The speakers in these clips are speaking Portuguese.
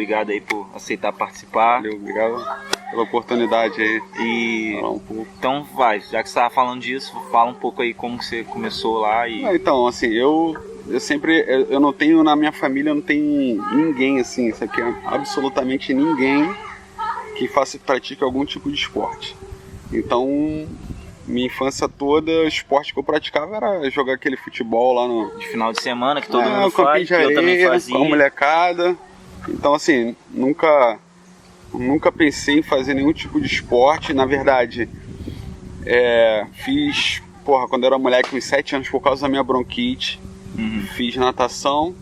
obrigado aí por aceitar participar. Valeu, obrigado pela oportunidade aí. E falar um pouco. Então vai, já que você estava falando disso, fala um pouco aí como você começou lá e... Então, assim, eu não tenho, na minha família, não tem ninguém, assim, isso aqui é absolutamente ninguém que pratique algum tipo de esporte. Então, minha infância toda, o esporte que eu praticava era jogar aquele futebol lá no... De final de semana, que todo mundo campinho faz, de que eu também areia, fazia. com a molecada. Então, assim, nunca pensei em fazer nenhum tipo de esporte. Na verdade, fiz, quando eu era moleque, uns 7 anos, por causa da minha bronquite, fiz natação.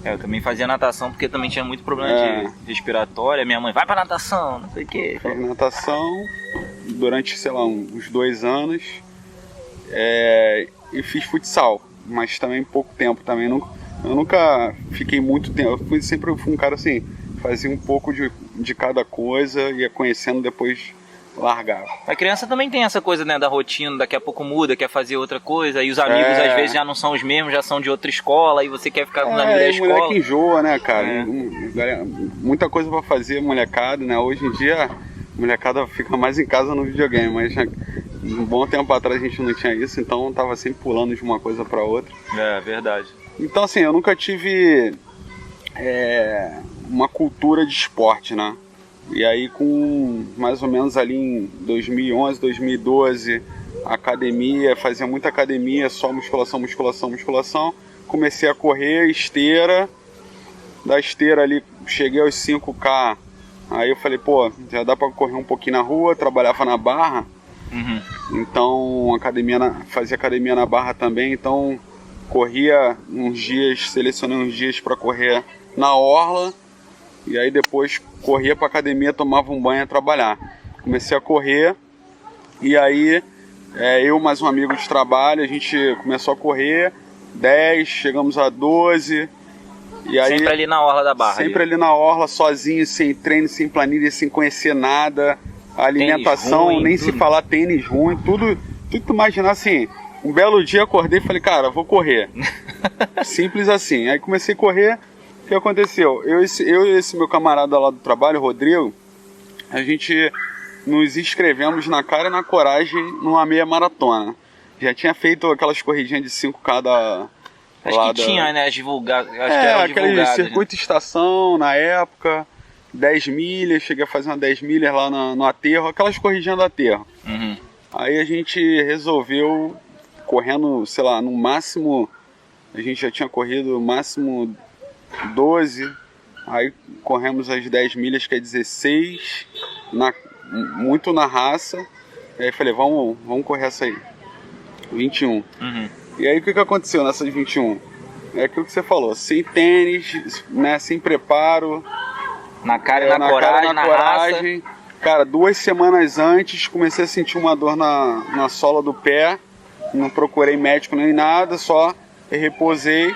Eu também fazia natação porque também tinha muito problema de respiratório. Minha mãe, vai pra natação, não sei o quê. Fiz natação durante, sei lá, uns 2 anos. E fiz futsal, mas também pouco tempo também. Eu nunca fiquei muito tempo. Eu sempre fui um cara assim, fazia um pouco de cada coisa, ia conhecendo, depois largava. A criança também tem essa coisa, né, da rotina, daqui a pouco muda, quer fazer outra coisa, e os amigos às vezes já não são os mesmos, já são de outra escola, e você quer ficar com os amigos da escola. Moleque enjoa, né, cara? Muita coisa pra fazer, molecada, né? Hoje em dia, a molecada fica mais em casa no videogame, mas um bom tempo atrás a gente não tinha isso, então tava sempre pulando de uma coisa pra outra. É, verdade. Então, assim, eu nunca tive uma cultura de esporte, né? E aí, com mais ou menos ali em 2011, 2012, academia, fazia muita academia, só musculação. Comecei a correr, esteira. Da esteira ali, cheguei aos 5K. Aí eu falei, já dá pra correr um pouquinho na rua, trabalhava na Barra. Então, fazia academia na Barra também, então corria uns dias, selecionei uns dias para correr na orla. E aí depois corria pra academia, tomava um banho e ia trabalhar. Comecei a correr e aí eu mais um amigo de trabalho, a gente começou a correr 10, chegamos a 12. E aí, sempre ali na orla da Barra. Sempre ali na orla, sozinho, sem treino, sem planilha, sem conhecer nada. A alimentação, ruim, nem tudo. Se falar tênis ruim, tudo que tu imaginar assim. Um belo dia acordei e falei, cara, vou correr. Simples assim. Aí comecei a correr. O que aconteceu? Eu e esse meu camarada lá do trabalho, Rodrigo, a gente nos inscrevemos na cara e na coragem numa meia maratona. Já tinha feito aquelas corridinhas de 5K da... Acho que tinha, né, divulgado. Aquele circuito estação na época, 10 milhas, cheguei a fazer uma 10 milhas lá no aterro, aquelas corridinhas do aterro. Aí a gente resolveu, correndo, sei lá, no máximo, a gente já tinha corrido no máximo 12, aí corremos as 10 milhas, que é 16, muito na raça. Aí falei, vamos correr essa aí, 21. E aí o que aconteceu nessas 21? É aquilo que você falou, sem tênis, né, sem preparo. Na cara e na coragem, na coragem. Raça. Cara, 2 semanas antes comecei a sentir uma dor na sola do pé. Não procurei médico nem nada, só reposei.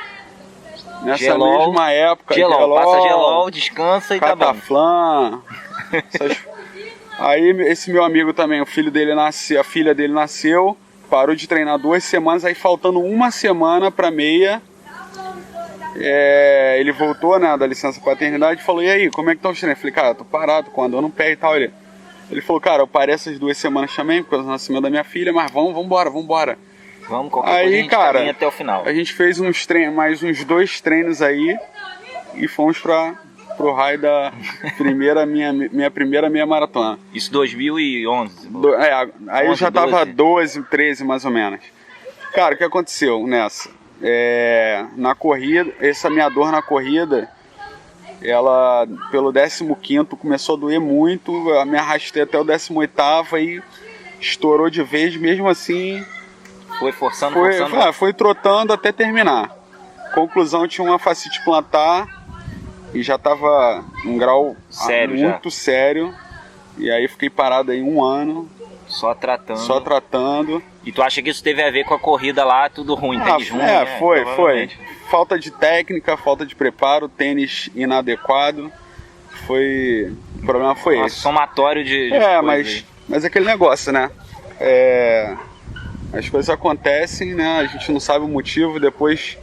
Nessa gelol, mesma época, passa gelol, descansa e Cataflã, Aí esse meu amigo também, a filha dele nasceu, parou de treinar 2 semanas, aí faltando 1 semana pra meia, ele voltou, né, da licença paternidade e falou, e aí, como é que tá os treinos? Eu falei, cara, tô parado, com a dor no pé e tal. Ele falou, cara, eu parei essas 2 semanas também, por causa do nascimento da minha filha, mas vambora. Vamos, qualquer coisa a gente caminha até o final. A gente fez mais uns 2 treinos aí e fomos pro raio da minha primeira meia maratona. Isso 2011? Aí eu já tava 12, 13 mais ou menos. Cara, o que aconteceu nessa? Na corrida, essa minha dor na corrida, ela pelo 15º começou a doer muito, eu me arrastei até o 18º e estourou de vez, mesmo assim... Foi forçando? Foi trotando até terminar. Conclusão, tinha uma fascite plantar e já estava um grau muito sério. E aí fiquei parado aí 1 ano. Só tratando. E tu acha que isso teve a ver com a corrida lá, tudo ruim, tênis ruim? Foi. Falta de técnica, falta de preparo, tênis inadequado. O problema foi esse. Somatório de mas aquele negócio, né? As coisas acontecem, né? A gente não sabe o motivo, depois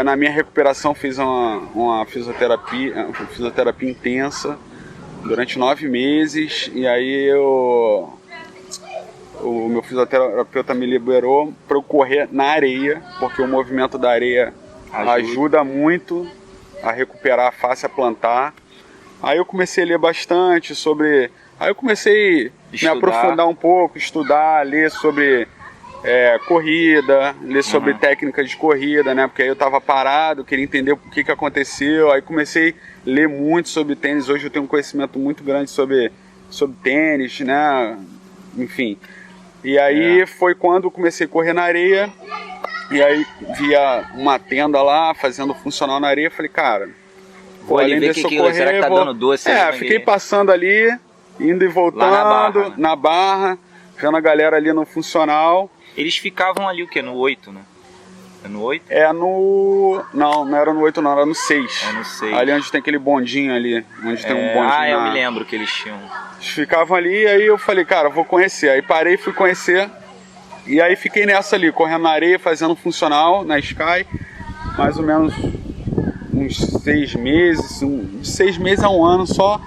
Na minha recuperação fiz uma fisioterapia intensa durante 9 meses, e aí o meu fisioterapeuta me liberou para eu correr na areia, porque o movimento da areia ajuda muito a recuperar a face, a plantar. Aí eu comecei a ler bastante sobre... Aí eu comecei a me aprofundar um pouco, estudar, ler sobre corrida, ler sobre técnicas de corrida, né? Porque aí eu estava parado, queria entender o que aconteceu. Aí comecei a ler muito sobre tênis. Hoje eu tenho um conhecimento muito grande sobre tênis, né? Enfim. E aí foi quando eu comecei a correr na areia. E aí via uma tenda lá, fazendo funcional na areia. Falei, cara, vou ali ver será que tá dando doce? Fiquei passando ali, indo e voltando, na barra, vendo a galera ali no funcional. Eles ficavam ali o quê? No 8, né? É no 8? Não era no 8 não, era no 6. É no 6. Ali onde tem aquele bondinho ali, onde tem um bondinho. Eu me lembro que eles tinham. Eles ficavam ali, aí eu falei, cara, vou conhecer. Aí parei, fui conhecer. E aí fiquei nessa ali, correndo na areia, fazendo funcional na Sky. Mais ou menos uns 6 meses, de 6 meses a 1 ano só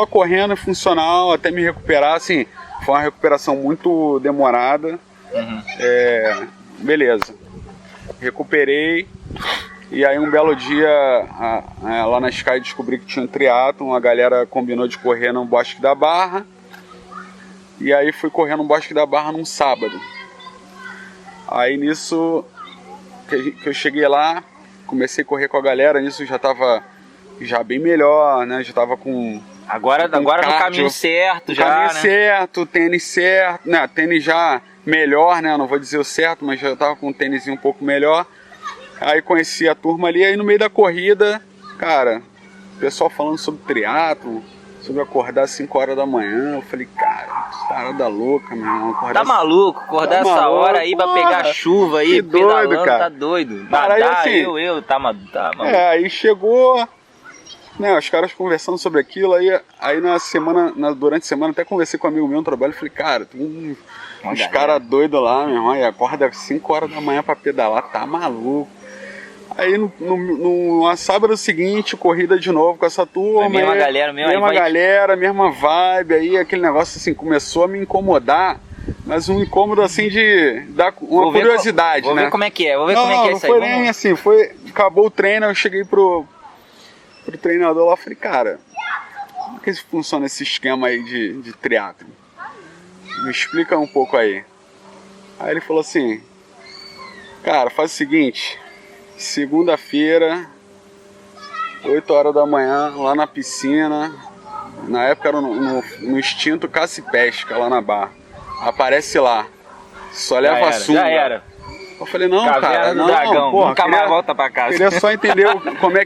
correndo funcional, até me recuperar. Assim, foi uma recuperação muito demorada. Beleza, recuperei, e aí um belo dia lá na Sky descobri que tinha um triatlon, a galera combinou de correr no Bosque da Barra, e aí fui correr no Bosque da Barra num sábado. Aí nisso que eu cheguei lá, comecei a correr com a galera, nisso já tava bem melhor, né, já tava com... Agora no caminho certo já, caminho certo, tênis certo, né, tênis já melhor, né, não vou dizer o certo, mas já tava com um tênisinho um pouco melhor. Aí conheci a turma ali, aí no meio da corrida, cara, o pessoal falando sobre triatlo, sobre acordar às 5 horas da manhã, eu falei, cara, parada louca, meu irmão. Tá maluco, acordar essa hora aí pra pegar chuva aí, pedalando, doido, cara. Tá doido. Cara, nadar, assim, tá maluco. Aí chegou... Né, os caras conversando sobre aquilo, aí durante a semana até conversei com um amigo meu no trabalho e falei, cara, tem uns caras doidos lá, meu irmão, e acorda às 5 horas da manhã pra pedalar, tá maluco. Aí no sábado seguinte, corrida de novo com essa turma, mesma galera, mesma vibe, aí aquele negócio assim, começou a me incomodar, mas um incômodo assim de dar uma curiosidade, né? Vou ver como é que é, isso aí. Não foi nem assim, acabou o treino, eu cheguei pro treinador lá, falei, cara, como que funciona esse esquema aí de triatlo? Me explica um pouco aí. Aí ele falou assim, cara, faz o seguinte, segunda-feira, 8 horas da manhã, lá na piscina, na época era no extinto Caça e Pesca, lá na Barra, aparece lá, só leva a sunga. Já era. Eu falei, não, cara, não, dragão, porra, nunca mais volta pra casa. Queria só entender como é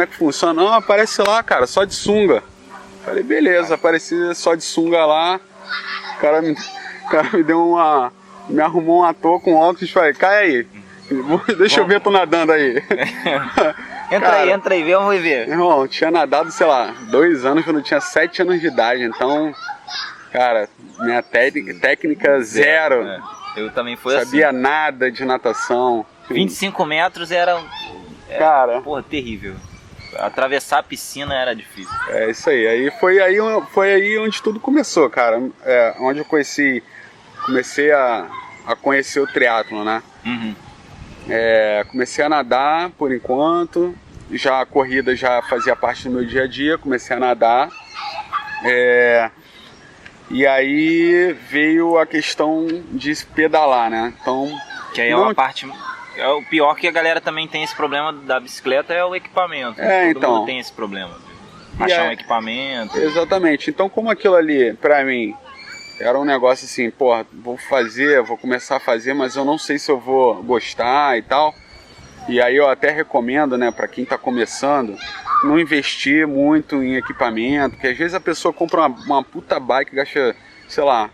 que funciona. Não, aparece lá, cara, só de sunga. Falei, beleza, apareci só de sunga lá. O cara me deu me arrumou uma touca com óculos e falei, cai aí. Deixa eu ver tu nadando aí. Entra aí, vamos ver. Meu irmão, tinha nadado, sei lá, 2 anos quando eu tinha 7 anos de idade. Então, cara, minha técnica zero. Eu também fui Sabia nada de natação. 25 metros era cara, porra, terrível. Atravessar a piscina era difícil. É isso aí. Foi aí onde tudo começou, cara. Onde eu comecei a conhecer o triatlon, né? Comecei a nadar por enquanto. Já a corrida já fazia parte do meu dia a dia. Comecei a nadar. E aí veio a questão de pedalar, né? Então, que aí é uma parte... o pior que a galera também tem esse problema da bicicleta é o equipamento. Todo mundo tem esse problema. Achar um equipamento. Exatamente. Então, como aquilo ali, pra mim, era um negócio assim, porra, vou começar a fazer, mas eu não sei se eu vou gostar e tal. E aí eu até recomendo, né, pra quem tá começando, não investir muito em equipamento, porque às vezes a pessoa compra uma puta bike, gasta, sei lá,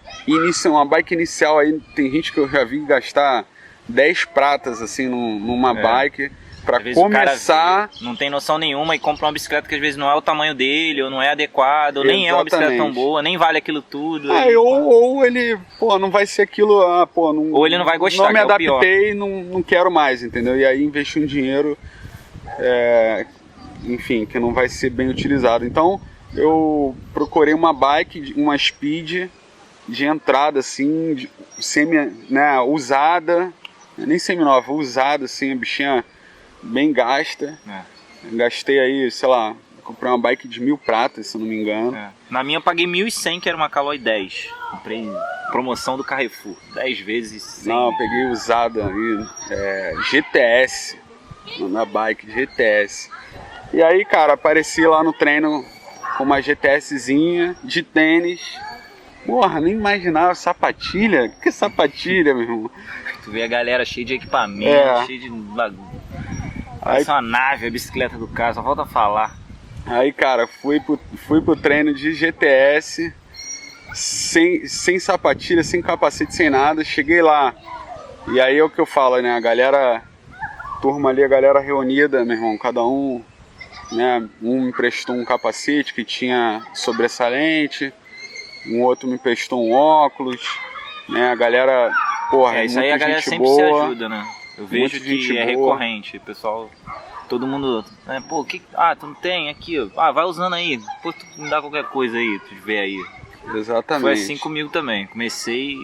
uma bike inicial aí, tem gente que eu já vi gastar 10 pratas assim numa bike, Pra Às vezes começar... o cara não tem noção nenhuma e compra uma bicicleta que às vezes não é o tamanho dele, ou não é adequado, ou nem é uma bicicleta tão boa, nem vale aquilo tudo. Ou ele, pô, não vai ser aquilo, não, ou ele não vai gostar, não me que adaptei, não quero mais, entendeu? E aí investir um dinheiro, enfim, que não vai ser bem utilizado. Então eu procurei uma bike, uma speed de entrada, assim, usada, nem semi-nova, usada, assim, a bichinha bem gasta. Gastei aí, sei lá, comprei uma bike de 1.000 pratas, se eu não me engano. Na minha eu paguei 1.100, que era uma Caloi 10. Comprei promoção do Carrefour, 10 vezes 100. Não, eu peguei usada aí, GTS, na bike GTS. E aí, cara, apareci lá no treino com uma GTSzinha de tênis. Porra, nem imaginava sapatilha. Que sapatilha, meu irmão? Tu vê a galera cheia de equipamento, cheia de bagulho. Parece uma nave a bicicleta do cara, só falta falar. Aí, cara, fui pro treino de GTS, sem sapatilha, sem capacete, sem nada. Cheguei lá, e aí é o que eu falo, né? A galera, turma ali, a galera reunida, meu irmão, cada um, né? Um me emprestou um capacete que tinha sobressalente, um outro me emprestou um óculos, né? A galera, porra, isso aí a galera sempre boa, se ajuda, né? Eu vejo que é recorrente, pessoal, todo mundo, né, pô, tu não tem aqui, ó, vai usando aí, depois tu me dá qualquer coisa aí, tu vê aí. Exatamente. Foi assim comigo também, comecei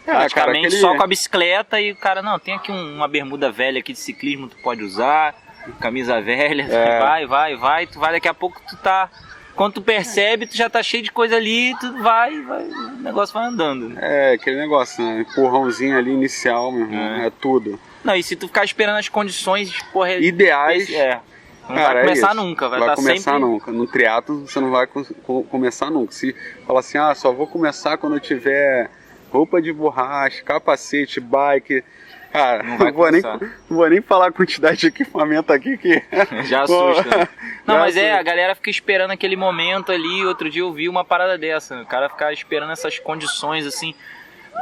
praticamente só com a bicicleta e o cara, não, tem aqui uma bermuda velha aqui de ciclismo, tu pode usar, camisa velha, vai, tu vai, daqui a pouco tu tá, quando tu percebe, tu já tá cheio de coisa ali, tu vai, o negócio vai andando. Aquele negócio, né, empurrãozinho ali inicial, meu irmão, é tudo. Não, e se tu ficar esperando as condições ideais, não vai começar nunca, vai começar sempre... nunca. No triatlo você não vai começar nunca. Se falar assim, só vou começar quando eu tiver roupa de borracha, capacete, bike, cara, não vou nem falar a quantidade de equipamento aqui que já assusta. Né? Não, mas a galera fica esperando aquele momento ali. Outro dia eu vi uma parada dessa, o cara ficar esperando essas condições assim,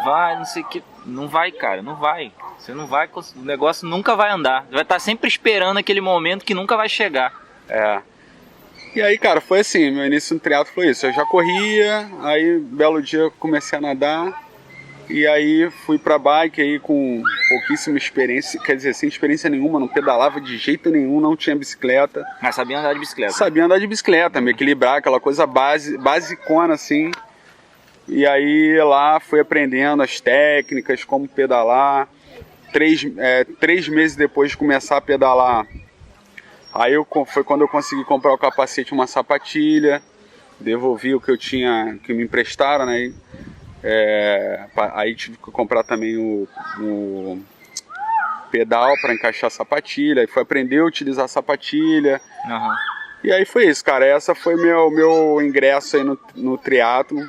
vai, não sei o que, não vai, cara, não vai. Você não vai, o negócio nunca vai andar. Vai estar sempre esperando aquele momento que nunca vai chegar. E aí, cara, foi assim, meu início no triatlo foi isso. Eu já corria, aí belo dia comecei a nadar. E aí fui pra bike aí com pouquíssima experiência, quer dizer, sem experiência nenhuma, não pedalava de jeito nenhum, não tinha bicicleta. Mas sabia andar de bicicleta? Sabia andar de bicicleta, me equilibrar, aquela coisa basicona assim. E aí lá fui aprendendo as técnicas, como pedalar. 3 meses depois de começar a pedalar, aí foi quando eu consegui comprar o capacete, uma sapatilha, devolvi o que eu tinha, que me emprestaram, né? Aí tive que comprar também o pedal para encaixar a sapatilha, aí foi aprender a utilizar a sapatilha. E aí foi isso, cara, essa foi meu ingresso aí no triatlo.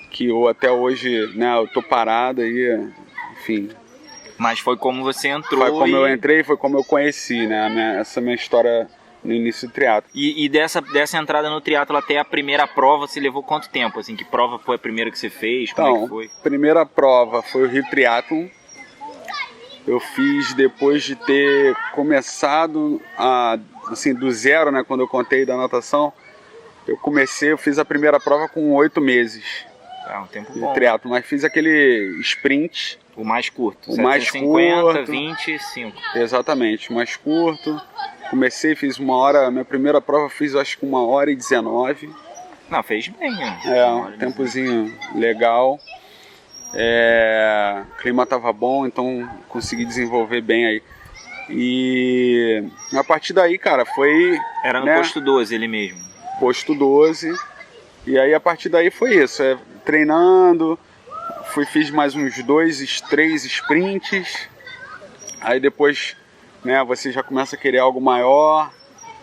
Que eu até hoje, né, eu tô parado aí, enfim. Mas foi como você entrou. Foi como eu entrei, foi como eu conheci, né, essa minha história no início do triatlo. E dessa entrada no triatlo até a primeira prova, você levou quanto tempo? Assim, que prova foi a primeira que você fez? Como é que foi? Primeira prova foi o Rio Triathlon. Eu fiz depois de ter começado assim, do zero, né, quando eu contei da natação. Eu fiz a primeira prova com 8 meses. Um tempo bom. Triatlo, mas fiz aquele sprint. O mais curto. O mais 50, curto. 25. Exatamente, o mais curto. Comecei, fiz 1 hora, minha primeira prova fiz acho que 1h19. Não, fez bem, né? Um tempozinho legal. O clima tava bom, então consegui desenvolver bem aí. E a partir daí, cara, foi... Era no posto 12 ele mesmo. Posto 12. E aí a partir daí foi isso, treinando, fiz mais uns 2, 3 sprints, aí depois, né, você já começa a querer algo maior,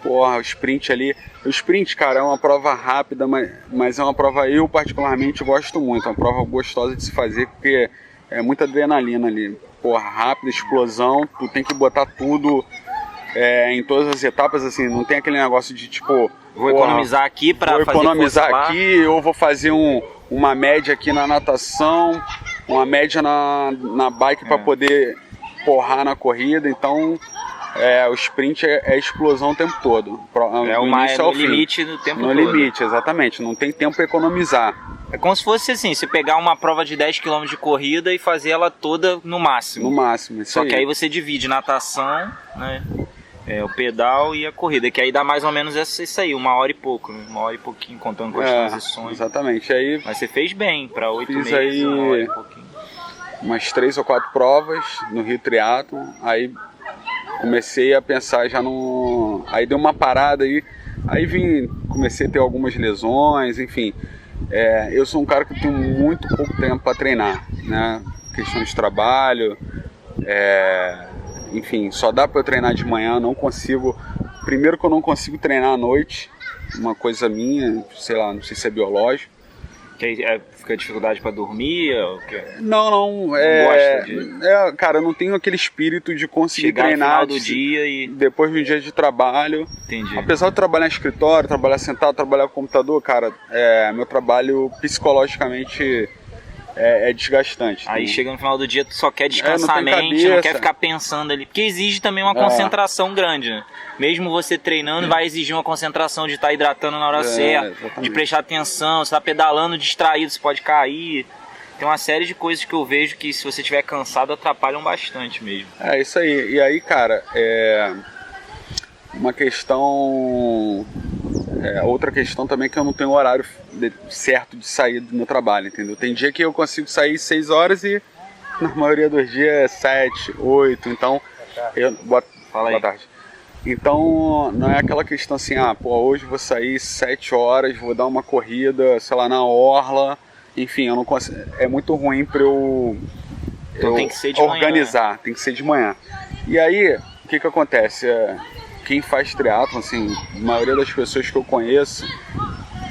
o sprint ali, o sprint, cara, é uma prova rápida, mas é uma prova, eu particularmente gosto muito, é uma prova gostosa de se fazer, porque é muita adrenalina ali, rápida, explosão, tu tem que botar tudo em todas as etapas, assim, não tem aquele negócio de tipo... Vou economizar aqui para fazer força lá. Vou economizar aqui, ou vou fazer uma média aqui na natação, uma média na bike para poder porrar na corrida, então o sprint é explosão o tempo todo. No limite do tempo todo. No limite, exatamente, não tem tempo para economizar. É como se fosse assim, você pegar uma prova de 10 km de corrida e fazer ela toda no máximo. No máximo, isso Só que aí você divide natação, né? O pedal e a corrida, que aí dá mais ou menos isso aí, 1 hora e pouco, né? 1 hora e pouquinho, contando com as transições. Exatamente. Aí, mas você fez bem, para 8 meses, aí 1 hora e pouquinho. Umas 3 ou 4 provas no Rio Triathlon, aí comecei a pensar já no... Aí deu uma parada aí comecei a ter algumas lesões, enfim. Eu sou um cara que tem muito pouco tempo para treinar, né? Questão de trabalho, enfim, só dá para eu treinar de manhã, não consigo. Primeiro que eu não consigo treinar à noite, uma coisa minha, sei lá, não sei se é biológico. Que fica dificuldade para dormir? Não. Cara, eu não tenho aquele espírito de conseguir treinar no final do dia e depois de um dia de trabalho. Entendi. Apesar de trabalhar em escritório, trabalhar sentado, trabalhar com computador, cara, meu trabalho psicologicamente é desgastante. Aí chega no final do dia, tu só quer descansar a mente, não quer ficar pensando ali. Porque exige também uma concentração grande, né? Mesmo você treinando, vai exigir uma concentração de estar hidratando na hora certa, exatamente. De prestar atenção, você está pedalando distraído, você pode cair. Tem uma série de coisas que eu vejo que, se você estiver cansado, atrapalham bastante mesmo. É isso aí. E aí, cara, uma questão... outra questão também é que eu não tenho horário certo de sair do meu trabalho, entendeu? Tem dia que eu consigo sair 6 horas e na maioria dos dias é 7, 8, então... Boa tarde. Então, não é aquela questão assim, hoje eu vou sair 7 horas, vou dar uma corrida, sei lá, na orla, enfim, eu não consigo, é muito ruim para eu tem que ser de organizar, manhã. Tem que ser de manhã. E aí, o que acontece? Quem faz triatlon, assim, a maioria das pessoas que eu conheço,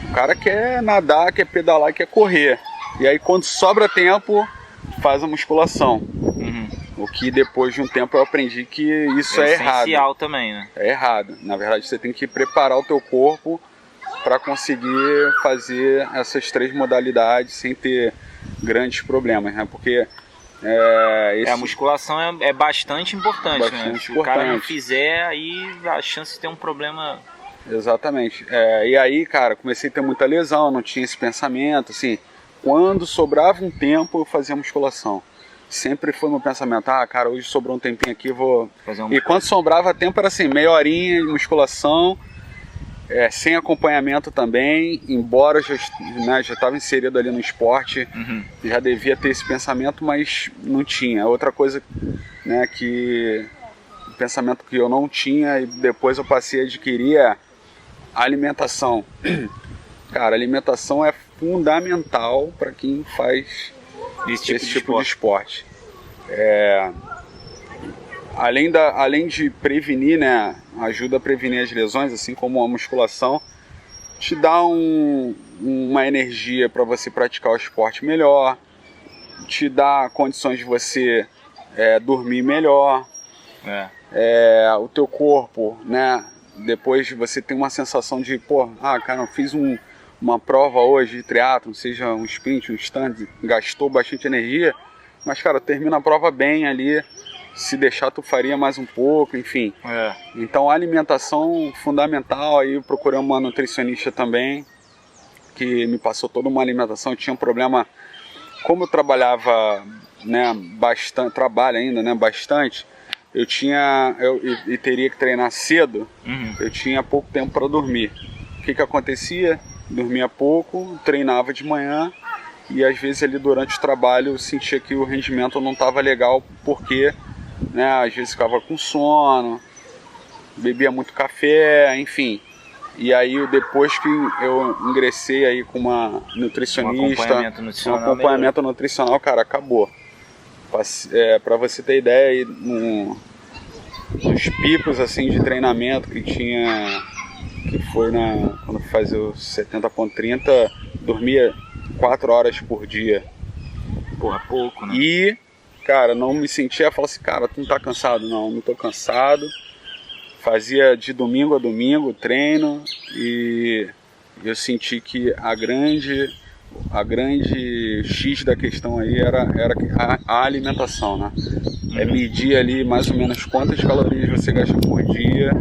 o cara quer nadar, quer pedalar, quer correr. E aí, quando sobra tempo, faz a musculação. O que depois de um tempo eu aprendi que isso é errado. É essencial também, né? É errado. Na verdade, você tem que preparar o teu corpo para conseguir fazer essas 3 modalidades sem ter grandes problemas, né? Porque a musculação é bastante importante, né? Se o cara não fizer, aí a chance de ter um problema... Exatamente. E aí, cara, comecei a ter muita lesão, não tinha esse pensamento, assim, quando sobrava um tempo eu fazia musculação. Sempre foi meu pensamento, cara, hoje sobrou um tempinho aqui, vou... E quando sobrava tempo era assim, meia horinha de musculação, sem acompanhamento também, embora já estava inserido ali no esporte, já devia ter esse pensamento, mas não tinha. Outra coisa, né, o pensamento que eu não tinha e depois eu passei a adquirir é a alimentação. Cara, a alimentação é fundamental para quem faz esse tipo de esporte. Além de prevenir, né, ajuda a prevenir as lesões, assim como a musculação, te dá uma energia para você praticar o esporte melhor, te dá condições de você dormir melhor, o teu corpo, né, depois você tem uma sensação de, cara, eu fiz uma prova hoje de triatlon, seja um sprint, um stand, gastou bastante energia, mas, cara, termina a prova bem ali, se deixar tu faria mais um pouco, enfim. Então a alimentação fundamental, aí eu procurei uma nutricionista também, que me passou toda uma alimentação. Eu tinha um problema, como eu trabalhava, né, bastante, trabalho ainda, né, bastante, eu teria que treinar cedo, eu tinha pouco tempo para dormir. O que acontecia? Dormia pouco, treinava de manhã e às vezes ali durante o trabalho eu sentia que o rendimento não estava legal porque, né, às vezes ficava com sono, bebia muito café, enfim. E aí depois que eu ingressei aí com uma nutricionista, um acompanhamento nutricional, cara, acabou. Para você ter ideia, aí, nos picos assim de treinamento que tinha, que foi quando fazia o 70.30, dormia 4 horas por dia. Porra, pouco, né? E, cara, não me sentia, falava assim, cara, tu não tá cansado? Não tô cansado. Fazia de domingo a domingo treino e eu senti que a grande X da questão aí era a alimentação, né? é medir ali mais ou menos quantas calorias você gasta por dia,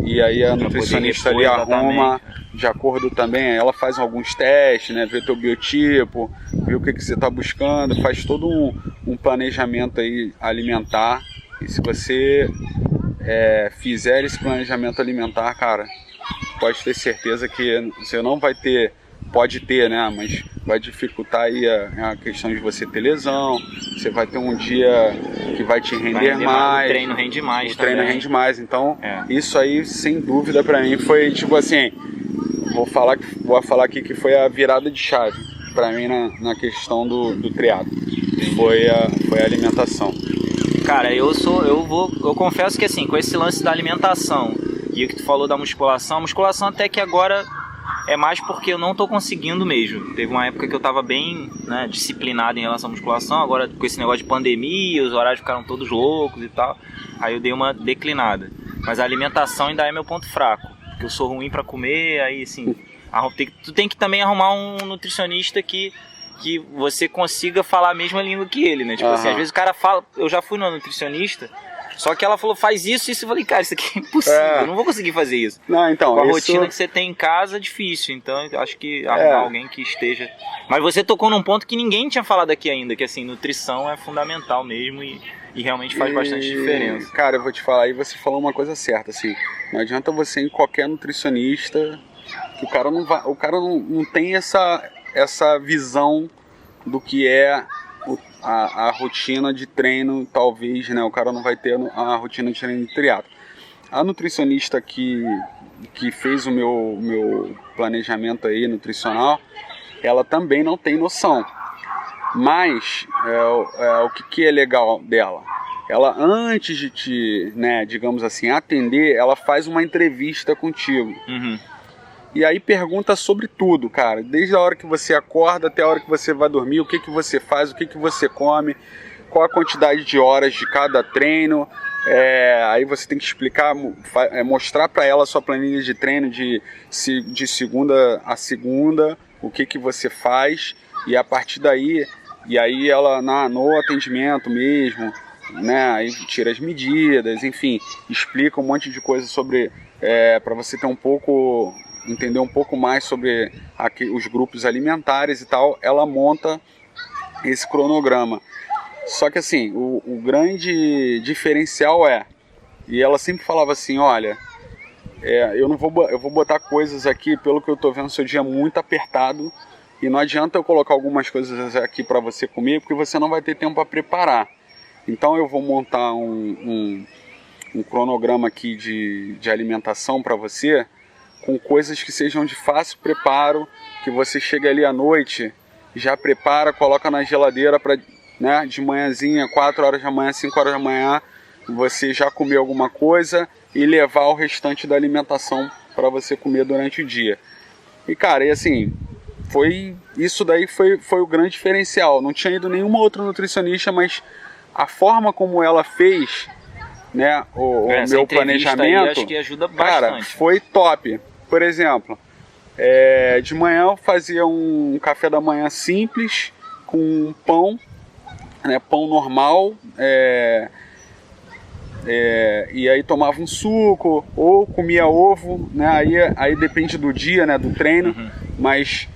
e aí a nutricionista ali arruma de acordo também, ela faz alguns testes, né, vê teu biotipo, vê o que você está buscando, faz todo um planejamento aí alimentar, e se você fizer esse planejamento alimentar, cara, pode ter certeza que você não vai ter, pode ter, né, mas vai dificultar aí a questão de você ter lesão, você vai ter um dia que vai te render mais, o treino rende mais o treino rende mais, então isso aí sem dúvida pra mim foi tipo assim, vou falar aqui que foi a virada de chave pra mim na questão do triatlo, foi a alimentação. Cara, eu confesso que assim, com esse lance da alimentação e o que tu falou da musculação, a musculação até que agora é mais porque eu não tô conseguindo mesmo. Teve uma época que eu tava bem, né, disciplinado em relação à musculação, agora com esse negócio de pandemia, os horários ficaram todos loucos e tal, aí eu dei uma declinada. Mas a alimentação ainda é meu ponto fraco, porque eu sou ruim pra comer, aí assim, tu tem que também arrumar um nutricionista que você consiga falar a mesma língua que ele, né? Tipo assim, às vezes o cara fala, eu já fui no nutricionista, só que ela falou, faz isso, eu falei, cara, isso aqui é impossível, eu não vou conseguir fazer isso. Não, então, com a rotina que você tem em casa é difícil, então eu acho que arrumar alguém que esteja... Mas você tocou num ponto que ninguém tinha falado aqui ainda, que assim, nutrição é fundamental mesmo e realmente faz bastante diferença. Cara, eu vou te falar, aí você falou uma coisa certa, assim, não adianta você ir em qualquer nutricionista, que o cara não tem essa visão do que é a rotina de treino, talvez, né? O cara não vai ter a rotina de treino de triatlo. A nutricionista que fez o meu planejamento aí nutricional, ela também não tem noção. Mas o que é legal dela? Ela, antes de te, né, digamos assim, atender, ela faz uma entrevista contigo. E aí pergunta sobre tudo, cara. Desde a hora que você acorda até a hora que você vai dormir, o que você faz, o que você come, qual a quantidade de horas de cada treino. Aí você tem que explicar, mostrar para ela a sua planilha de treino de segunda a segunda, o que você faz. E a partir daí, e aí ela no atendimento mesmo, né, aí tira as medidas, enfim, explica um monte de coisa sobre, para você ter entender um pouco mais sobre os grupos alimentares e tal, ela monta esse cronograma. Só que assim, o grande diferencial e ela sempre falava assim, olha, eu vou botar coisas aqui, pelo que eu tô vendo, seu dia é muito apertado, e não adianta eu colocar algumas coisas aqui para você comer, porque você não vai ter tempo para preparar. Então eu vou montar um cronograma aqui de alimentação para você, com coisas que sejam de fácil preparo, que você chega ali à noite, já prepara, coloca na geladeira para, né, de manhãzinha, 4 horas da manhã, 5 horas da manhã, você já comer alguma coisa e levar o restante da alimentação para você comer durante o dia. E cara, e assim, isso daí foi o grande diferencial. Não tinha ido nenhuma outra nutricionista, mas a forma como ela fez, né, o meu planejamento, aí, acho que ajuda bastante. Cara, foi top. Por exemplo, de manhã eu fazia um café da manhã simples, com pão, né, pão normal, e aí tomava um suco, ou comia ovo, né, aí depende do dia, né, do treino, mas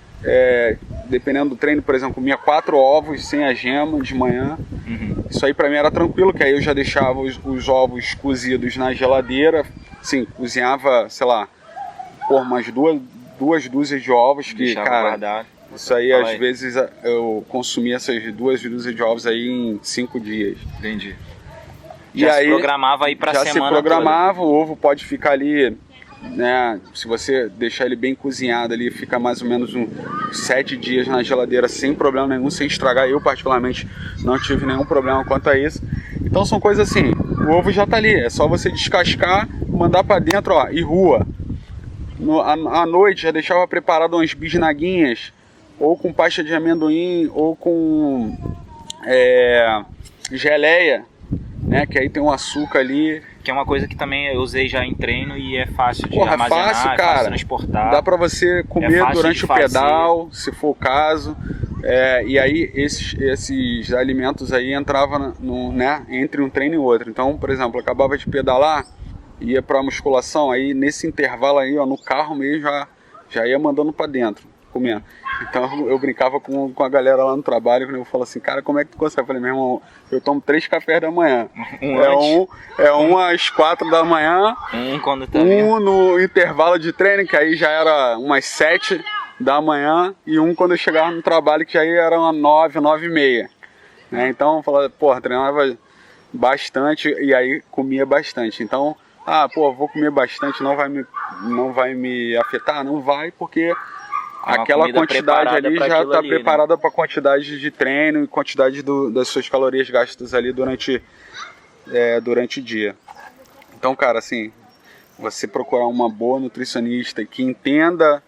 dependendo do treino, por exemplo, comia 4 ovos sem a gema de manhã. Isso aí pra mim era tranquilo, que aí eu já deixava os ovos cozidos na geladeira, assim, cozinhava, sei lá, por umas duas dúzias de ovos, que, cara, guardado. Isso aí, às vezes, eu consumia essas 2 dúzias de ovos aí em 5 dias. Entendi. Já se programava aí pra semana toda. Já se programava, toda. O ovo pode ficar ali, né, se você deixar ele bem cozinhado ali, fica mais ou menos uns 7 dias na geladeira sem problema nenhum, sem estragar. Eu particularmente não tive nenhum problema quanto a isso. Então são coisas assim, o ovo já tá ali, é só você descascar, mandar pra dentro, ó, e rua. À noite já deixava preparado umas bisnaguinhas, ou com pasta de amendoim, ou com geleia, né, que aí tem um açúcar ali. Que é uma coisa que também eu usei já em treino e é fácil de armazenar, fácil, cara. Fácil de transportar. Dá pra você comer durante o pedal, se for o caso. E aí esses alimentos aí entravam né, entre um treino e outro. Então, por exemplo, eu acabava de pedalar, ia pra musculação, aí nesse intervalo aí, ó, no carro mesmo já ia mandando pra dentro, comendo. Então eu brincava com a galera lá no trabalho, quando eu falo assim, cara, como é que tu consegue? Eu falei, meu irmão, eu tomo 3 cafés da manhã. Um às 4 da manhã, quando tá no intervalo de treino, que aí já era umas 7 da manhã, e quando eu chegava no trabalho, que já era umas 9, 9h30. Né? Então eu falava, porra, treinava bastante e aí comia bastante. Então, vou comer bastante, não vai me afetar? Não vai, porque aquela quantidade ali já está preparada, né? Para a quantidade de treino e quantidade das suas calorias gastas ali durante o dia. Então, cara, assim, você procurar uma boa nutricionista que entenda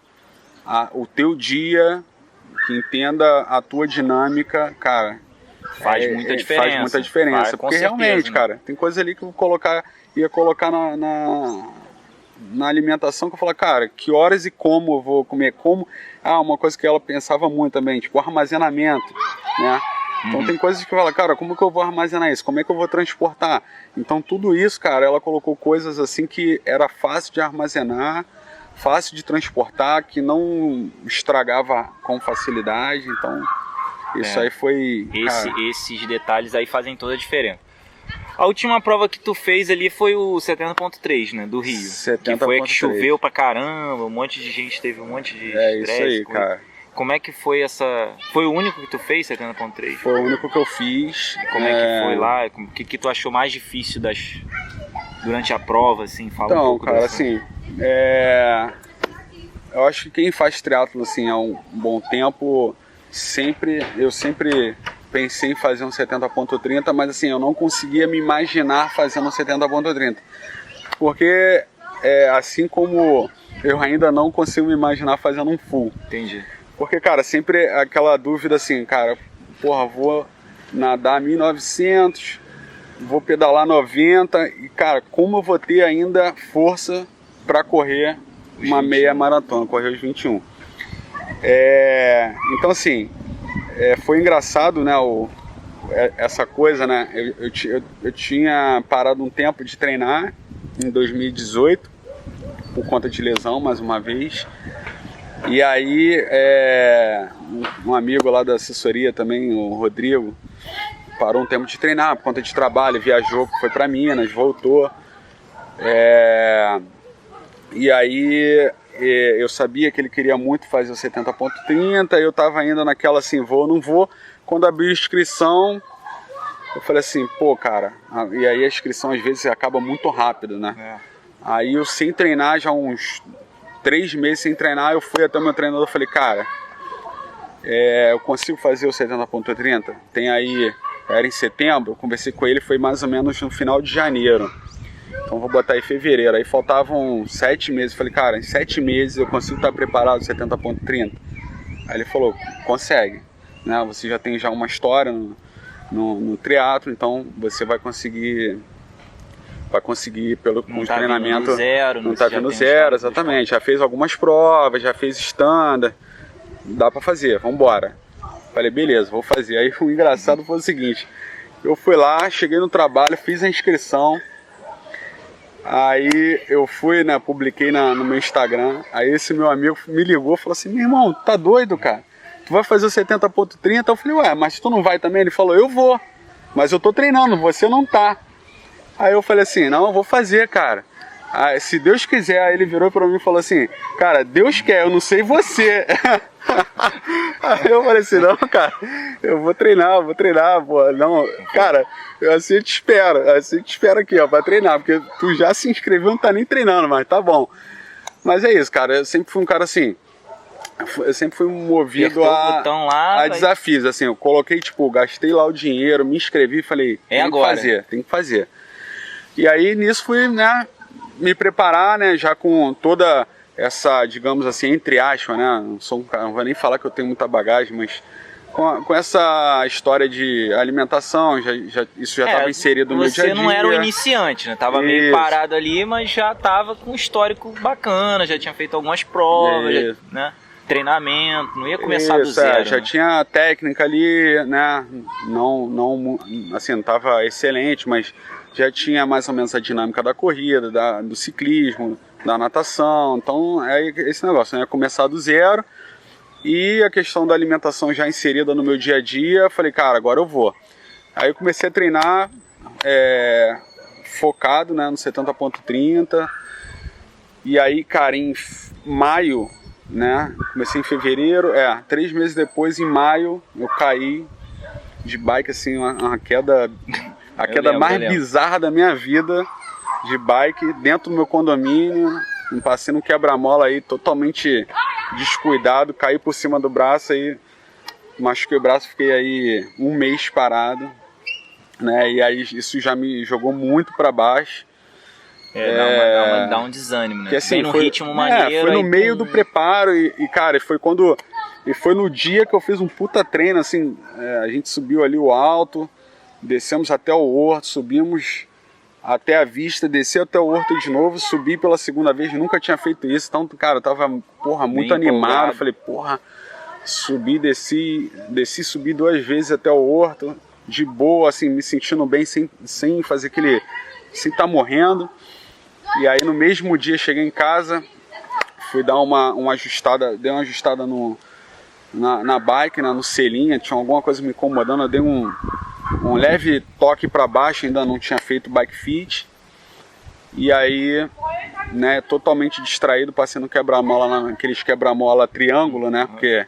o teu dia, que entenda a tua dinâmica, cara, faz muita diferença. Faz muita diferença, porque certeza, realmente, né? Cara, tem coisa ali que eu ia colocar na alimentação, que eu falo, cara, que horas e como eu vou comer, uma coisa que ela pensava muito também, tipo armazenamento, né? Então tem coisas que eu falo, cara, como que eu vou armazenar isso? Como é que eu vou transportar? Então tudo isso, cara, ela colocou coisas assim que era fácil de armazenar, fácil de transportar, que não estragava com facilidade. Então isso aí foi... Esses detalhes aí fazem toda a diferença. A última prova que tu fez ali foi o 70.3, né, do Rio. 70.3. Que foi a que choveu pra caramba, um monte de gente teve um monte de estresse. Isso aí, cara. Como é que foi essa... Foi o único que tu fez, 70.3? Foi o único que eu fiz. Como é que foi lá? O que tu achou mais difícil durante a prova, assim? Fala um pouco cara, assim... Eu acho que quem faz triatlo assim, há um bom tempo, eu sempre pensei em fazer um 70.30, mas assim, eu não conseguia me imaginar fazendo um 70.30. Porque, assim como eu ainda não consigo me imaginar fazendo um full. Entendi. Porque, cara, sempre aquela dúvida assim, cara, vou nadar 1.900, vou pedalar 90, e, cara, como eu vou ter ainda força para correr uma meia maratona, correr os 21. Então, assim, foi engraçado, né, essa coisa, né, eu tinha parado um tempo de treinar em 2018, por conta de lesão, mais uma vez, e aí um amigo lá da assessoria também, o Rodrigo, parou um tempo de treinar por conta de trabalho, viajou, foi para Minas, voltou, e aí eu sabia que ele queria muito fazer o 70.30, eu tava ainda naquela assim, vou ou não vou. Quando abriu a inscrição, eu falei assim, cara, e aí a inscrição às vezes acaba muito rápido, né? Aí eu sem treinar, já uns 3 meses sem treinar, eu fui até o meu treinador e falei, cara, eu consigo fazer o 70.30? Tem aí, era em setembro, eu conversei com ele, foi mais ou menos no final de janeiro. Então vou botar aí fevereiro, aí faltavam 7 meses, falei, cara, em 7 meses eu consigo estar preparado 70.30? Aí ele falou, consegue, né? Você já tem uma história no triatlo, então você vai conseguir com o treinamento, não tá vindo zero, exatamente, já fez algumas provas, já fez standard, dá pra fazer, vambora. Falei, beleza, vou fazer. Aí o engraçado foi o seguinte, eu fui lá, cheguei no trabalho, fiz a inscrição. Aí eu fui, né, publiquei no meu Instagram, aí esse meu amigo me ligou e falou assim, meu irmão, tá doido, cara? Tu vai fazer o 70.30? Eu falei, mas tu não vai também? Ele falou, eu vou, mas eu tô treinando, você não tá. Aí eu falei assim, não, eu vou fazer, cara. Aí, se Deus quiser, aí ele virou pra mim e falou assim, cara, Deus quer, eu não sei você. Aí eu falei assim, não, cara, eu vou treinar, pô, não, cara, assim eu te espero aqui, ó, pra treinar, porque tu já se inscreveu, não tá nem treinando, mas tá bom. Mas é isso, cara, eu sempre fui um cara assim, eu sempre fui movido a desafios, assim, eu coloquei, gastei lá o dinheiro, me inscrevi e falei, tem que fazer. E aí nisso fui, né, me preparar, né, já com toda essa, digamos assim, entre aspas, né, não vou nem falar que eu tenho muita bagagem, mas com essa história de alimentação, isso já estava inserido no meu dia a dia. Você não era um iniciante, né, tava meio parado ali, mas já tava com um histórico bacana, já tinha feito algumas provas, né. treinamento, não ia começar do zero. Já né? tinha técnica ali, né? Não, assim, não tava excelente, mas já tinha mais ou menos a dinâmica da corrida, do ciclismo, da natação. Então é esse negócio, né? Começar do zero. E a questão da alimentação já inserida no meu dia a dia, falei, cara, agora eu vou. Aí eu comecei a treinar focado, né, no 70.30. E aí, cara, em maio, né, comecei em fevereiro, 3 meses depois, em maio, eu caí de bike, assim, a queda mais bizarra da minha vida, de bike, dentro do meu condomínio. Passei no quebra-mola aí, totalmente descuidado, caí por cima do braço aí, machuquei o braço, fiquei aí 1 mês parado, né? E aí isso já me jogou muito para baixo. Dá um desânimo, né? Que, assim, vem num ritmo maneiro. Foi no meio do preparo e cara, foi no dia que eu fiz um puta treino, assim, a gente subiu ali o alto, descemos até o horto, subimos até a vista, desci até o horto de novo, subi pela segunda vez, nunca tinha feito isso, então, cara, eu tava, muito animado, falei, subi, desci, subi 2 vezes até o horto, de boa, assim, me sentindo bem, sem fazer sem estar morrendo. E aí no mesmo dia cheguei em casa, fui dar uma ajustada, dei uma ajustada na bike, no selinho, tinha alguma coisa me incomodando, eu dei um leve toque para baixo, ainda não tinha feito bike fit. E aí, né, totalmente distraído, passei no quebra-mola, naqueles quebra-mola triângulo, né, porque,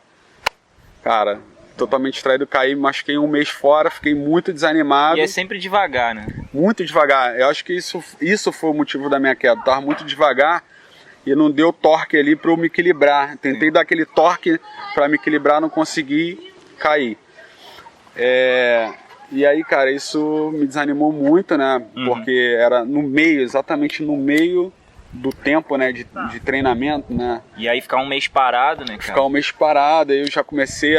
cara, totalmente distraído, caí, machuquei 1 mês fora, fiquei muito desanimado. E é sempre devagar, né? Muito devagar, eu acho que isso foi o motivo da minha queda, eu tava muito devagar e não deu torque ali para eu me equilibrar. Tentei dar aquele torque para me equilibrar, não consegui, cair. E aí, cara, isso me desanimou muito, né? Porque era exatamente no meio do tempo, né, de treinamento, né? E aí ficar 1 mês parado, né, cara? Ficar 1 mês parado, aí eu já comecei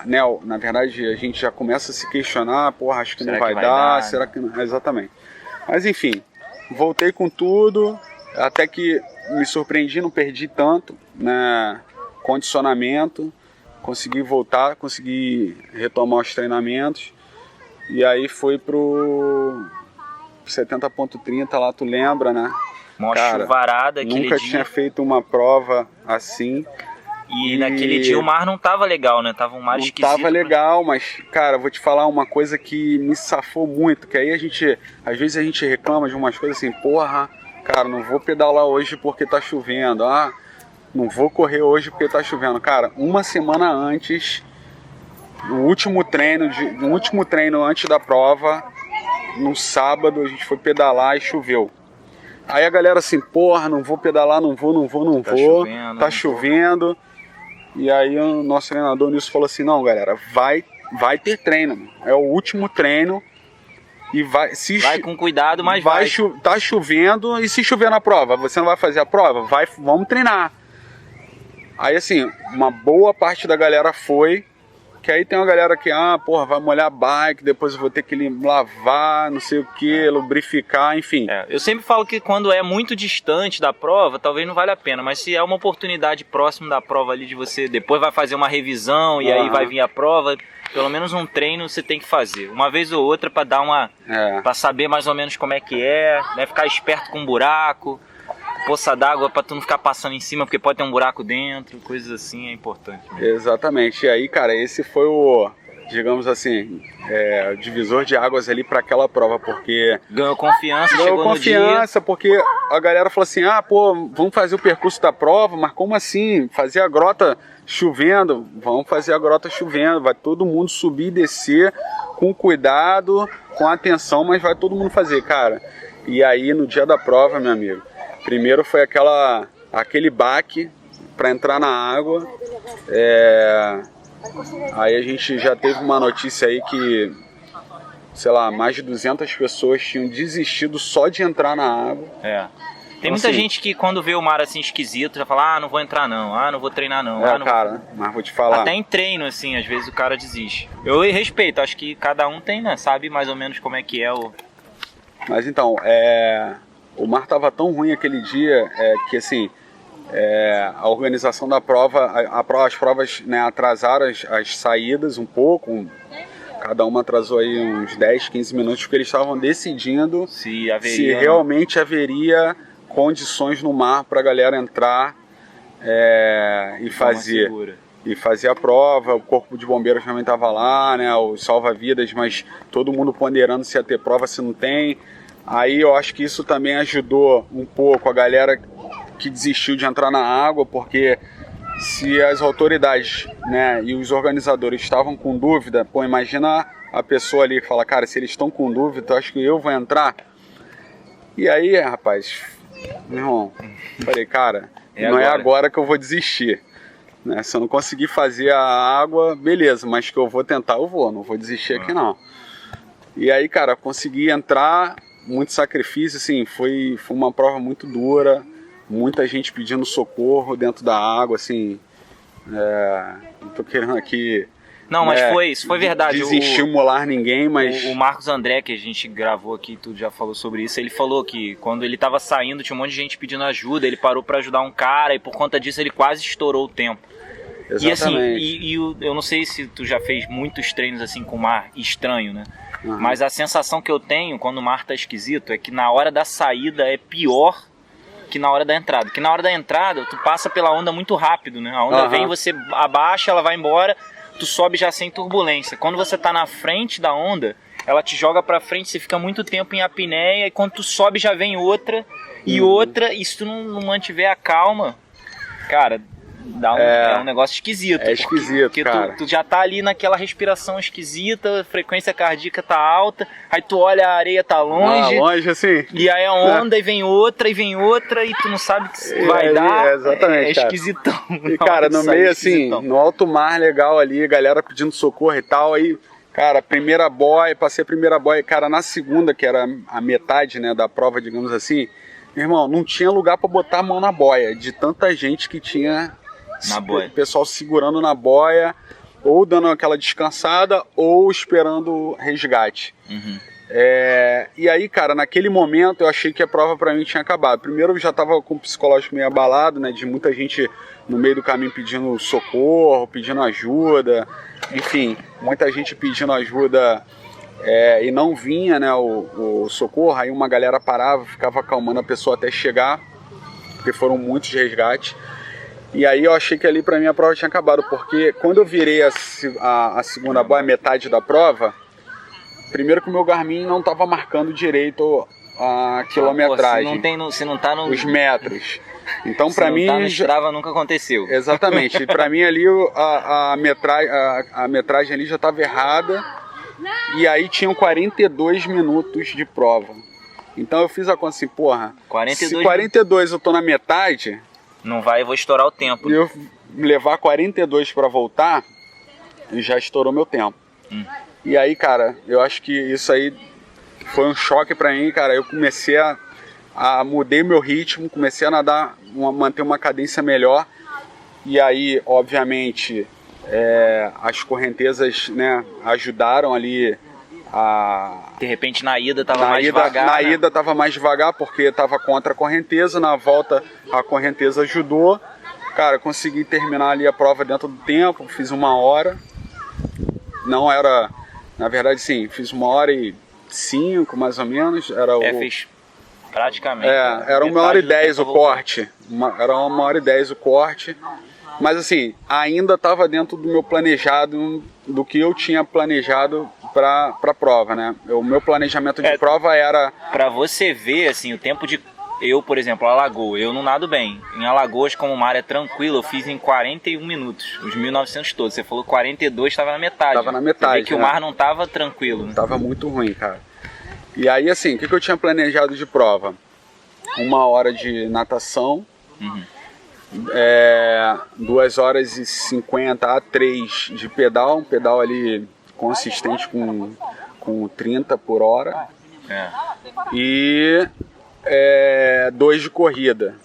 né, na verdade a gente já começa a se questionar, acho que não vai dar, será que não? Exatamente. Mas enfim, voltei com tudo, até que me surpreendi, não perdi tanto, né, condicionamento, consegui voltar, consegui retomar os treinamentos, e aí foi pro 70.30 lá, tu lembra, né? Uma chuvarada aquele dia. Nunca tinha feito uma prova assim. E naquele dia o mar não tava legal, né? Tava um mar esquisito. Não tava legal, mas, cara, vou te falar uma coisa que me safou muito, que aí às vezes a gente reclama de umas coisas assim, cara, não vou pedalar hoje porque tá chovendo, não vou correr hoje porque tá chovendo. Cara, 1 semana antes, no último treino antes da prova, no sábado, a gente foi pedalar e choveu. Aí a galera assim, não vou pedalar, não vou, tá chovendo. E aí o nosso treinador Nilson falou assim, não, galera, vai ter treino, é o último treino e vai com cuidado, mas tá chovendo, e se chover na prova, você não vai fazer a prova? Vamos treinar. Aí assim, uma boa parte da galera foi, que aí tem uma galera que, vai molhar a bike, depois eu vou ter que lavar, não sei o que, lubrificar, enfim. Eu sempre falo que quando é muito distante da prova, talvez não vale a pena, mas se é uma oportunidade próximo da prova ali de você, depois vai fazer uma revisão e aí vai vir a prova, pelo menos um treino você tem que fazer, uma vez ou outra para dar para saber mais ou menos como é que né, ficar esperto com buraco, poça d'água para tu não ficar passando em cima, porque pode ter um buraco dentro, coisas assim, é importante mesmo. Exatamente, e aí, cara, esse foi digamos assim, o divisor de águas ali para aquela prova, porque... Ganhou confiança, porque a galera falou assim, vamos fazer o percurso da prova, mas como assim? Fazer a grota chovendo? Vamos fazer a grota chovendo, vai todo mundo subir e descer com cuidado, com atenção, mas vai todo mundo fazer, cara. E aí, no dia da prova, meu amigo, primeiro foi aquele baque para entrar na água. Aí a gente já teve uma notícia aí que, sei lá, mais de 200 pessoas tinham desistido só de entrar na água. Tem muita gente que quando vê o mar assim esquisito já fala, não vou entrar não, não vou treinar não. Cara, mas vou te falar. Até em treino, assim, às vezes o cara desiste. Eu respeito, acho que cada um tem, né, sabe mais ou menos como é que é o... Mas então, o mar tava tão ruim aquele dia que assim, a organização da prova, as provas, né, atrasaram as saídas um pouco, cada uma atrasou aí uns 10, 15 minutos, porque eles estavam decidindo se realmente haveria condições no mar para a galera entrar e fazer a prova. O corpo de bombeiros também estava lá, né, os salva-vidas, mas todo mundo ponderando se ia ter prova, se não tem. Aí eu acho que isso também ajudou um pouco a galera que desistiu de entrar na água, porque se as autoridades, né, e os organizadores estavam com dúvida, pô, imagina a pessoa ali que fala, cara, se eles estão com dúvida, eu acho que eu vou entrar. E aí, rapaz, meu irmão, falei, cara, não é agora que eu vou desistir. Né? Se eu não conseguir fazer a água, beleza, mas que eu vou tentar, eu vou, não vou desistir aqui não. E aí, cara, consegui entrar, muito sacrifício, assim, foi uma prova muito dura, muita gente pedindo socorro dentro da água, assim, não tô querendo aqui... Não, mas isso foi verdade. Desestimular ninguém, mas... O Marcos André, que a gente gravou aqui, tu já falou sobre isso, ele falou que quando ele tava saindo tinha um monte de gente pedindo ajuda, ele parou pra ajudar um cara e por conta disso ele quase estourou o tempo. Exatamente. E assim, eu não sei se tu já fez muitos treinos assim com o mar estranho, né? Uhum. Mas a sensação que eu tenho quando o mar tá esquisito é que na hora da saída é pior que na hora da entrada. Que na hora da entrada tu passa pela onda muito rápido, né? A onda vem, você abaixa, ela vai embora, tu sobe já sem turbulência. Quando você tá na frente da onda, ela te joga pra frente, você fica muito tempo em apneia, e quando tu sobe já vem outra, e outra, e se tu não mantiver a calma, cara, é um negócio esquisito. É esquisito, porque cara. Tu já tá ali naquela respiração esquisita, a frequência cardíaca tá alta, aí tu olha, a areia tá longe. Longe assim. E aí a onda, e vem outra, e tu não sabe o que vai dar. Exatamente, é esquisitão. E cara, no meio assim, no alto mar legal ali, galera pedindo socorro e tal, aí, cara, passei a primeira boia, cara, na segunda, que era a metade, né, da prova, digamos assim, meu irmão, não tinha lugar pra botar a mão na boia, de tanta gente que tinha... Na boia. O pessoal segurando na boia, ou dando aquela descansada, ou esperando resgate. Uhum. E aí, cara, naquele momento eu achei que a prova pra mim tinha acabado. Primeiro eu já tava com o psicológico meio abalado, né, de muita gente no meio do caminho pedindo socorro, pedindo ajuda, enfim, muita gente pedindo ajuda e não vinha, né, o socorro. Aí uma galera parava, ficava acalmando a pessoa até chegar, porque foram muitos resgates. E aí eu achei que ali pra mim a prova tinha acabado, porque quando eu virei a segunda boia, metade da prova, primeiro que o meu Garmin não estava marcando direito a quilometragem. Se não tá os metros. Então pra mim... Se não tá no Strava, nunca aconteceu. Exatamente. E pra mim ali a metragem ali já estava errada, e aí tinham 42 minutos de prova. Então eu fiz a conta assim, porra, 42 eu tô na metade... Não vai, eu vou estourar o tempo. E eu levar 42 para voltar, já estourou meu tempo. E aí, cara, eu acho que isso aí foi um choque para mim, cara. Eu comecei mudei meu ritmo, comecei a nadar, manter uma cadência melhor. E aí, obviamente, as correntezas, né, ajudaram ali de repente na ida tava mais devagar. Na ida tava mais devagar porque tava contra a correnteza, na volta a correnteza ajudou. Cara, consegui terminar ali a prova dentro do tempo, fiz 1 hora. Não era, na verdade sim, fiz 1h05 mais ou menos. Fez praticamente. Era 1h10 o corte. Era 1h10 o corte. Mas assim, ainda estava dentro do meu planejado, do que eu tinha planejado para a prova, né? O meu planejamento de prova era... Para você ver, assim, o tempo de... Eu, por exemplo, Alagoas, eu não nado bem. Em Alagoas, como o mar é tranquilo, eu fiz em 41 minutos, os 1900 todos. Você falou 42, estava na metade. Estava na metade. Você vê que o mar não estava tranquilo. Né? Tava muito ruim, cara. E aí, assim, o que eu tinha planejado de prova? 1 hora de natação, 2h50 a 3 de pedal, um pedal ali consistente com 30 por hora, e 2 de corrida,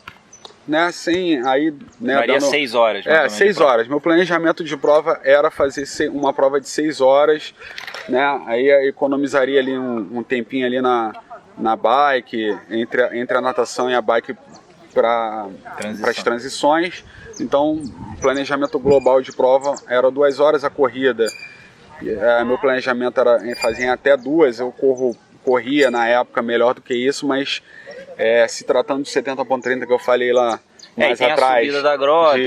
né, assim, aí, né, daria 6 horas. 6 horas. Meu planejamento de prova era fazer uma prova de 6 horas, né, aí eu economizaria ali um tempinho ali na bike, entre a natação e a bike, para as transições. Então, o planejamento global de prova era 2 horas a corrida. Meu planejamento era fazer até 2, eu corria na época melhor do que isso, mas se tratando de 70.30 que eu falei lá mais tem atrás, a subida da grota,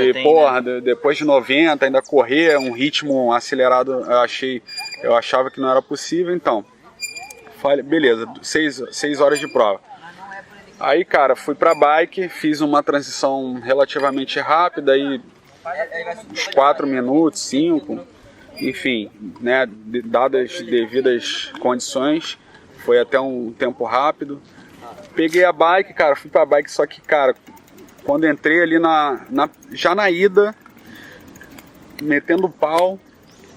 depois de 90 ainda correr um ritmo acelerado, eu achava que não era possível. Então falei, beleza, 6 horas de prova. Aí, cara, fui pra bike, fiz uma transição relativamente rápida, aí uns 4 minutos, 5, enfim, né, dadas as devidas condições, foi até um tempo rápido. Peguei a bike, cara, fui pra bike, só que, cara, quando entrei ali já na ida, metendo pau,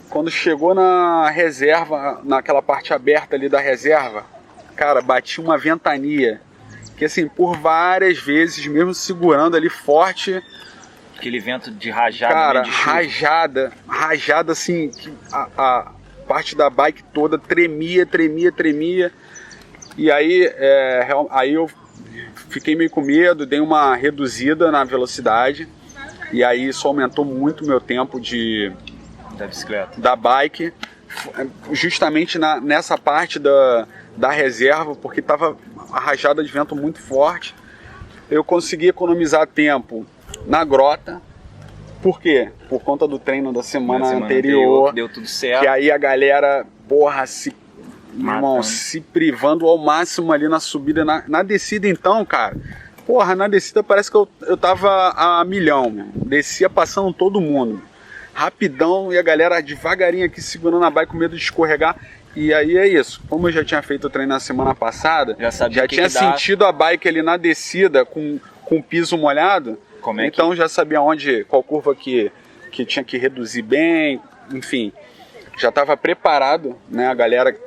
quando chegou na reserva, naquela parte aberta ali da reserva, cara, bati uma ventania, que assim, por várias vezes, mesmo segurando ali forte... Aquele vento de rajada, cara, de chuva. rajada assim, que a parte da bike toda tremia. E aí, aí eu fiquei meio com medo, dei uma reduzida na velocidade. E aí isso aumentou muito o meu tempo da bicicleta, da bike, justamente nessa parte da reserva, porque estava a rajada de vento muito forte. Eu consegui economizar tempo na grota. Por quê? Por conta do treino da semana anterior. Deu tudo certo. Que aí a galera, porra, se privando ao máximo ali na subida. Na descida então, cara, porra, na descida parece que eu tava a milhão, meu. Descia passando todo mundo, rapidão, e a galera devagarinho aqui segurando a bike com medo de escorregar. E aí é isso, como eu já tinha feito o treino na semana passada, já tinha sentido a bike ali na descida com o piso molhado, então já sabia qual curva que tinha que reduzir bem, enfim, já estava preparado, né? A galera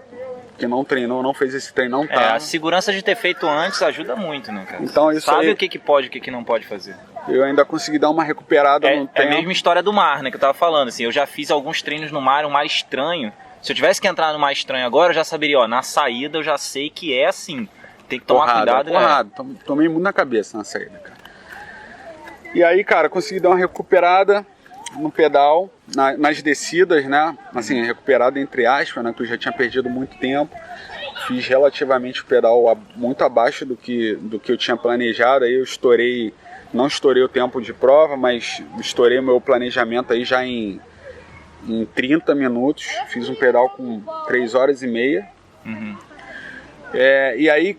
que não treinou, não fez esse treino, não tá. A segurança de ter feito antes ajuda muito, né, cara? Então, isso sabe aí, o que pode e o que não pode fazer. Eu ainda consegui dar uma recuperada no tempo. É a mesma história do mar, né, que eu tava falando, assim, eu já fiz alguns treinos no mar, um mar estranho. Se eu tivesse que entrar no mar estranho agora, eu já saberia, na saída eu já sei que é assim, tem que tomar cuidado. Tomei muito na cabeça na saída, cara. E aí, cara, consegui dar uma recuperada no pedal, nas descidas, né, assim, recuperada entre aspas, né, que eu já tinha perdido muito tempo. Fiz relativamente o pedal muito abaixo do que eu tinha planejado, aí eu não estourei o tempo de prova, mas estourei o meu planejamento aí já em 30 minutos, fiz um pedal com 3 horas e meia. E aí,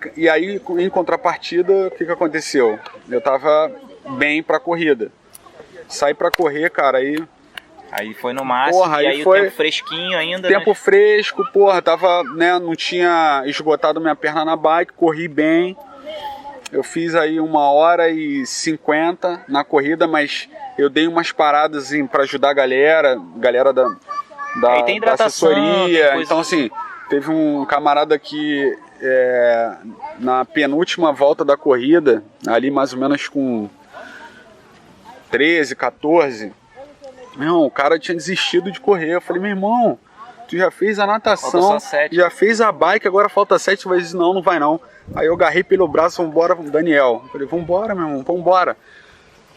em contrapartida, o que aconteceu? Eu tava bem pra corrida. Saí pra correr, cara, aí foi no máximo, e aí foi o tempo fresquinho ainda, tempo, né? Fresco, porra, tava, né, não tinha esgotado minha perna na bike, corri bem. Eu fiz aí 1h50 na corrida, mas eu dei umas paradas assim, para ajudar a galera da assessoria. Então, assim, teve um camarada que na penúltima volta da corrida, ali mais ou menos com 13, 14, o cara tinha desistido de correr. Eu falei, meu irmão, tu já fez a natação, já fez a bike, agora falta 7 vezes. Não vai não. Aí eu agarrei pelo braço, vambora, Daniel. Eu falei, vambora, meu irmão, vambora.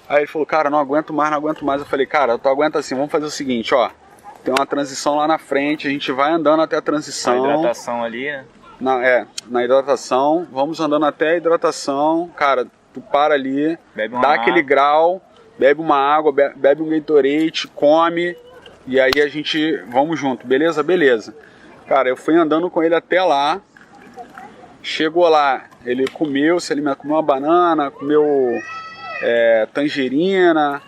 Aí ele falou, cara, não aguento mais. Eu falei, cara, tu aguenta assim, vamos fazer o seguinte, ó. Tem uma transição lá na frente, a gente vai andando até a transição. A hidratação ali, né? Na hidratação, vamos andando até a hidratação. Cara, tu para ali, dá aquele grau, bebe uma água, bebe um Gatorade, come. E aí a gente, vamos junto, beleza? Beleza. Cara, eu fui andando com ele até lá. Chegou lá, ele comeu, se alimentou, comeu uma banana, comeu tangerina,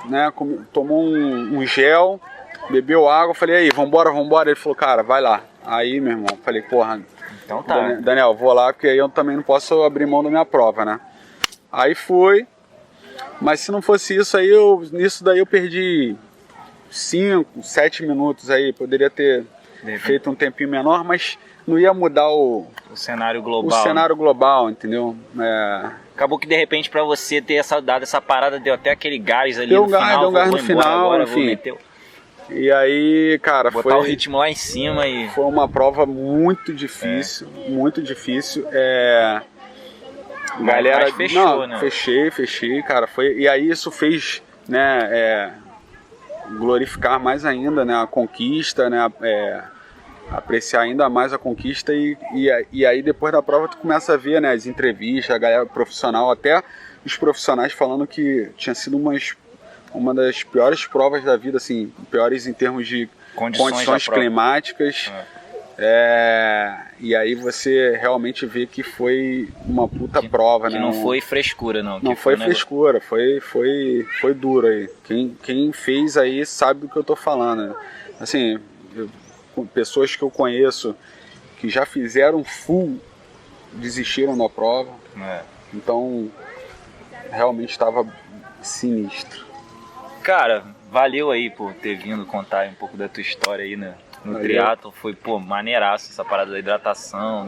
né? Tomou um gel, bebeu água. Falei, aí, vambora. Ele falou, cara, vai lá. Aí, meu irmão, falei, porra, então tá. Daniel, vou lá, porque aí eu também não posso abrir mão da minha prova, né? Aí fui, mas se não fosse isso aí, nisso daí eu perdi 5, 7 minutos aí, poderia ter feito um tempinho menor, mas não ia mudar o cenário global. O cenário global, entendeu? Acabou que de repente pra você ter dado essa parada, deu até aquele gás ali no final. Deu um gás no final, agora, enfim. E aí, cara, botar o ritmo lá em cima e... Foi uma prova muito difícil, muito difícil. Galera, mas fechou, não, né? Fechei, cara. E aí isso fez, né, glorificar mais ainda, né, a conquista, né, apreciar ainda mais a conquista e aí depois da prova tu começa a ver, né, as entrevistas, a galera profissional, até os profissionais falando que tinha sido uma das piores provas da vida, assim, piores em termos de condições climáticas. E aí você realmente vê que foi uma puta prova, que né? Não foi frescura, não. Não foi frescura, foi duro aí. Quem fez aí sabe do que eu tô falando, né? Assim, pessoas que eu conheço que já fizeram full desistiram da prova. Então realmente estava sinistro. Cara, valeu aí por ter vindo contar um pouco da tua história aí, né? No triatlo. Foi, pô, maneiraço essa parada da hidratação,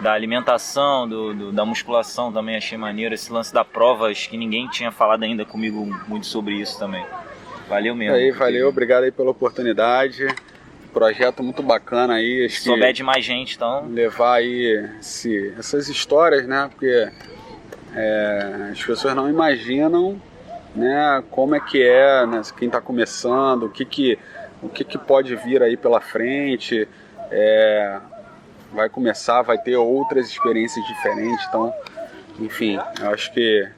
da alimentação, da musculação também achei maneiro. Esse lance da prova, acho que ninguém tinha falado ainda comigo muito sobre isso também. Valeu mesmo. Aí, valeu, obrigado aí pela oportunidade. Projeto muito bacana aí. Se souber de mais gente, então. Levar aí essas histórias, né? Porque as pessoas não imaginam, né, como é que né, quem está começando, o que pode vir aí pela frente. Vai ter outras experiências diferentes. Então, enfim, eu acho que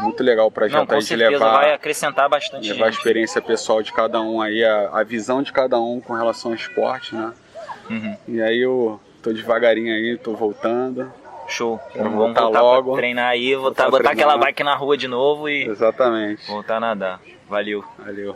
muito legal o projeto aí de levar, vai acrescentar bastante levar a gente. experiência pessoal de cada um aí, a visão de cada um com relação ao esporte, né? E aí eu tô devagarinho aí, tô voltando. Show. Vamos voltar logo. Pra treinar aí, botar aquela bike na rua de novo e exatamente. voltar a nadar. Valeu. Valeu.